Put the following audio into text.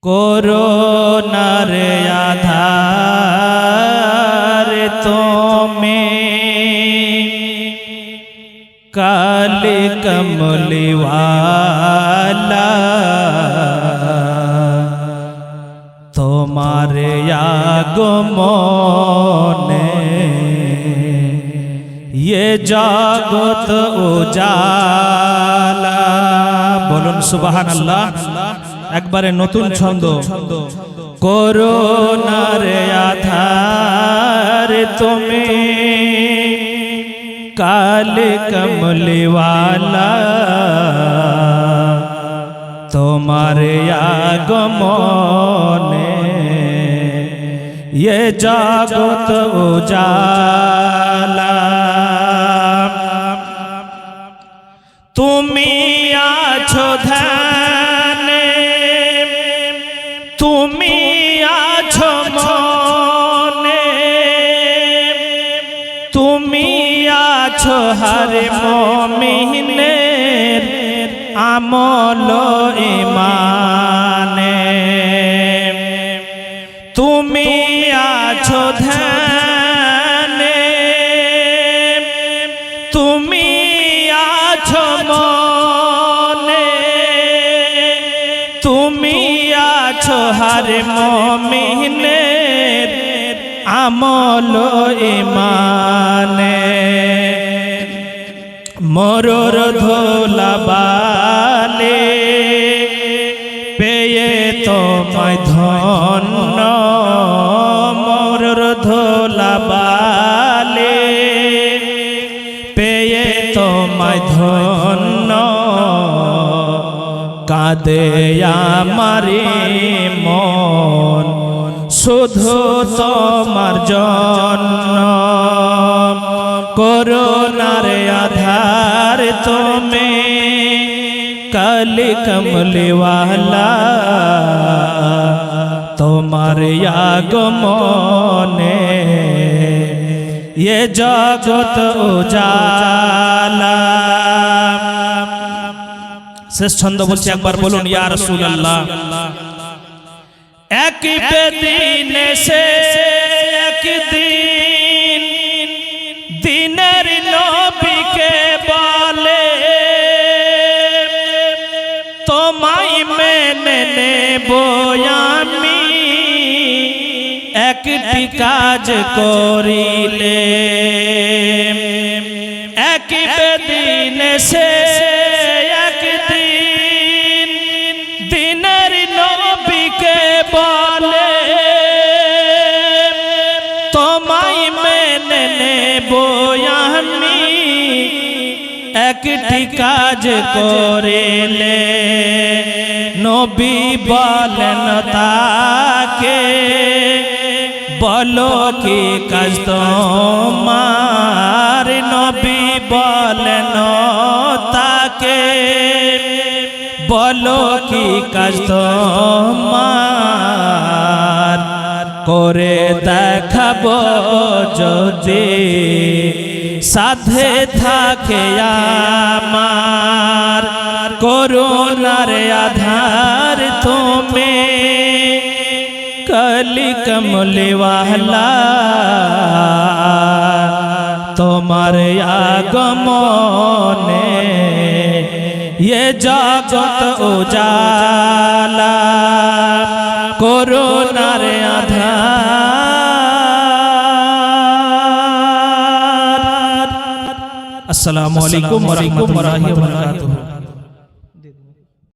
করুণার আধার তুমি কালি কমলিওয়ালা, তোমার আগমনে ये জগৎ উজালা। বলুন সুবহানাল্লাহ। একবারে নতুন ছন্দ। করুণার আধার তুমি কালি কমলিওয়ালা, তোমার আগমনে ये জগৎ উজালা। তুমি আছো ধ্যানে, তুমি আছো মনে, তুমি আছো হর মুমিনের আমল ঈমানে। তুমি আছো ধ্যানে, তুমি আছো মনে, তুমি আছো হর মুমিনের আমল ঈমানে। মরর ধুলাবালি পেয়ে তোমায় ধন্য, মরর ধুলাবালি পেয়ে তোমায় ধন্য। কাঁদে আমারি মন শুধু তোমার জন্য। করুণার আধার তুমি কালি কমলিওয়ালা, তোমার আগমনে ये জগৎ উজালা। শেষ ছন্দ বলছি, একবার বলুন ইয়া রাসূলুল্লাহ। এক দিন সে একদিন দিনের নবীকে বলে, তোমায় মেনে নেব আমি একটি কাজ করিলে। এক দিন সে একদিন দিনের নবীকে বলে, তোমায় মেনে নেব আমি একটি কাজ করিলে। নবী বলেন তাকে, বলো কি কাজ তোমার। নবী বলেন তাকে, বলো কি কাজ তোমার। করে দেখাবো যদি সাধে থাকে আমার। করুণার আধার তুমি কালি কমলিওয়ালা, তোমার আগমনে ये জগৎ উজালা। করুণার আধার। আসসালামু আলাইকুম ওয়া রাহমাতুল্লাহি ওয়া বারাকাতুহু।